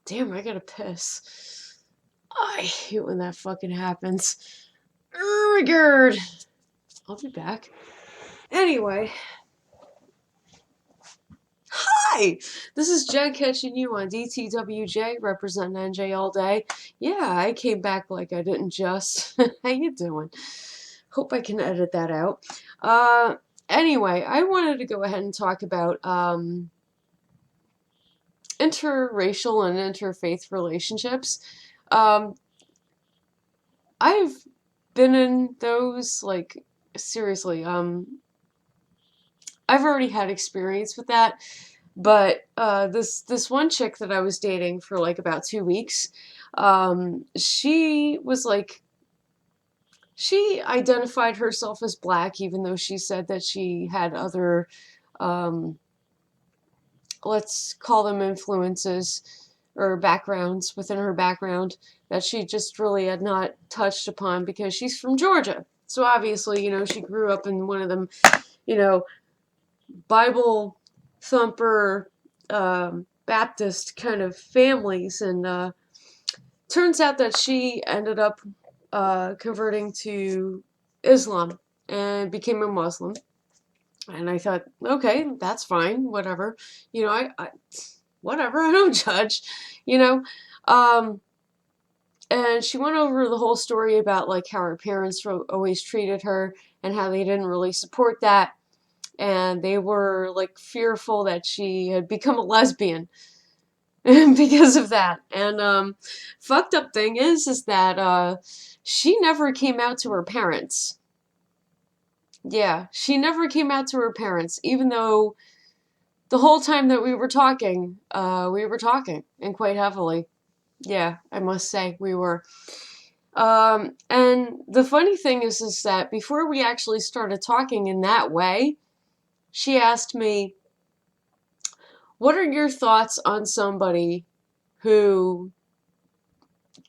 Damn, I gotta piss. I hate when that fucking happens. Oh my god. I'll be back. Anyway, hi! This is Jen catching you on DTWJ, representing NJ all day. Yeah, I came back like I didn't just. How you doing? Hope I can edit that out. Anyway, I wanted to go ahead and talk about interracial and interfaith relationships. Um, I've been in those, like, seriously. I've already had experience with that, but this one chick that I was dating for like about 2 weeks, she was like, she identified herself as black, even though she said that she had other, um, let's call them influences or backgrounds within her background that she just really had not touched upon because she's from Georgia. So obviously, she grew up in one of them, you know, Bible thumper Baptist kind of families, and turns out that she ended up converting to Islam and became a Muslim. And I thought, okay, that's fine, whatever. I whatever, I don't judge, you know. Um, and she went over the whole story about like how her parents always treated her and how they didn't really support that, and they were like fearful that she had become a lesbian because of that. And fucked up thing is that she never came out to her parents. Yeah, she never came out to her parents, even though the whole time that we were talking, and quite heavily. Yeah, I must say we were. And the funny thing is that before we actually started talking in that way, she asked me, what are your thoughts on somebody who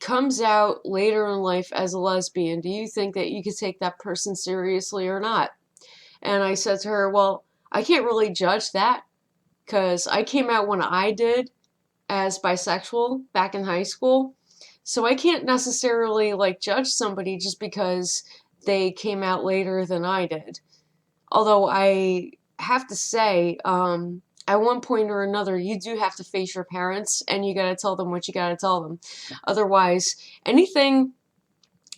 comes out later in life as a lesbian? Do you think that you could take that person seriously or not? And I said to her, well, I can't really judge that because I came out when I did as bisexual back in high school. So I can't necessarily like judge somebody just because they came out later than I did. Although I have to say, at one point or another, you do have to face your parents and you gotta tell them what you gotta tell them. Otherwise, anything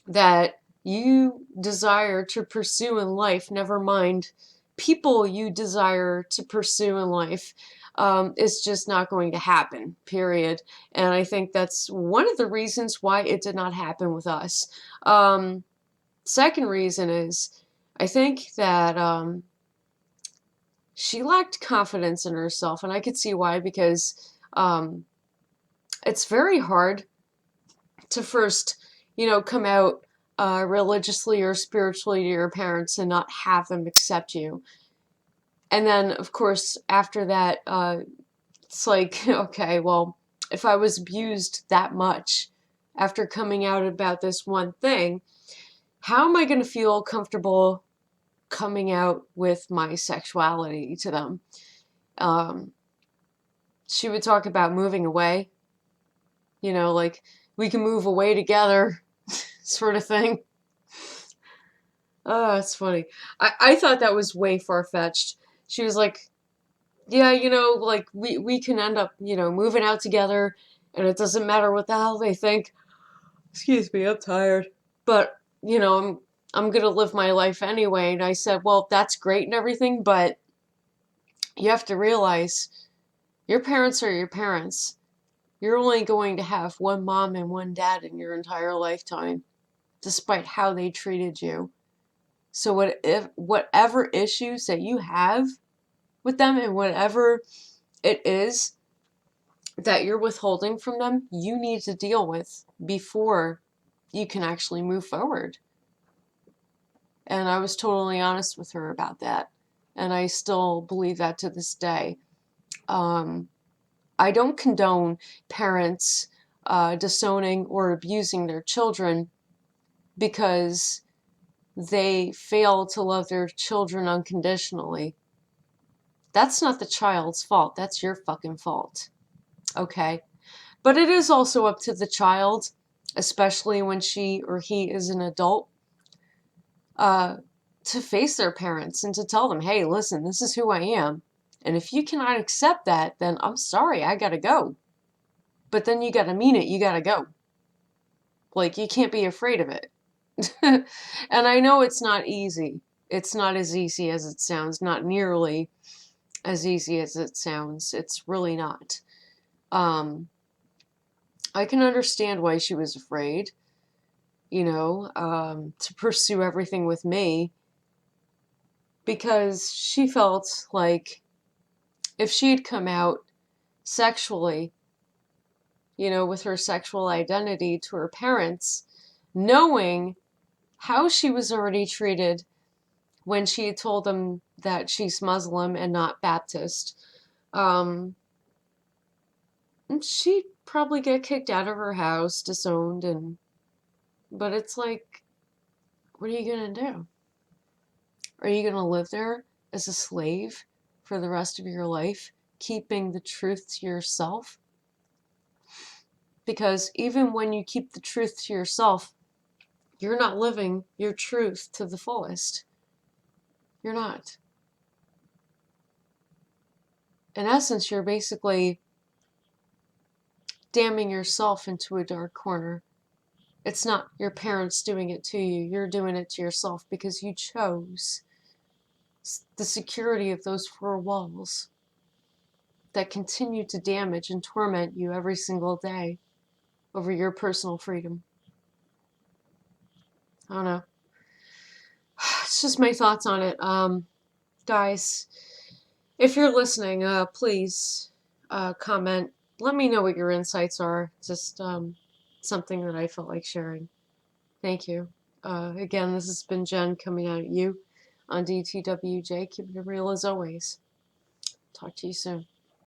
that you desire to pursue in life, never mind people you desire to pursue in life, is just not going to happen, period. And I think that's one of the reasons why it did not happen with us. Second reason is I think that she lacked confidence in herself, and I could see why, because it's very hard to first, come out religiously or spiritually to your parents and not have them accept you. And then, of course, after that, it's like, okay, well, if I was abused that much after coming out about this one thing, how am I going to feel comfortable coming out with my sexuality to them? Um, she would talk about moving away, like we can move away together, sort of thing. Oh, it's funny. I thought that was way far-fetched. She was like, yeah, like we can end up, moving out together and it doesn't matter what the hell they think. Excuse me, I'm tired. But, I'm gonna live my life anyway. And I said, well, that's great and everything, but you have to realize your parents are your parents. You're only going to have one mom and one dad in your entire lifetime, despite how they treated you. So whatever issues that you have with them and whatever it is that you're withholding from them, you need to deal with before you can actually move forward. And I was totally honest with her about that. And I still believe that to this day. I don't condone parents disowning or abusing their children because they fail to love their children unconditionally. That's not the child's fault. That's your fucking fault. Okay? But it is also up to the child, especially when she or he is an adult, uh, to face their parents and to tell them, hey, listen, this is who I am. And if you cannot accept that, then I'm sorry, I gotta go. But then you gotta mean it, you gotta go. Like, you can't be afraid of it. And I know it's not easy. It's not as easy as it sounds, not nearly as easy as it sounds. It's really not. Um, I can understand why she was afraid, to pursue everything with me, because she felt like if she had come out sexually, with her sexual identity to her parents, knowing how she was already treated when she had told them that she's Muslim and not Baptist, um, she'd probably get kicked out of her house, disowned, but it's like, what are you gonna do? Are you gonna live there as a slave for the rest of your life, keeping the truth to yourself? Because even when you keep the truth to yourself, you're not living your truth to the fullest. You're not. In essence, you're basically damning yourself into a dark corner. It's not your parents doing it to you. You're doing it to yourself because you chose the security of those four walls that continue to damage and torment you every single day over your personal freedom. I don't know. It's just my thoughts on it. Guys, if you're listening, please comment. Let me know what your insights are. Just something that I felt like sharing. Thank you. Again, this has been Jen coming out at you on DTWJ. Keep it real as always. Talk to you soon.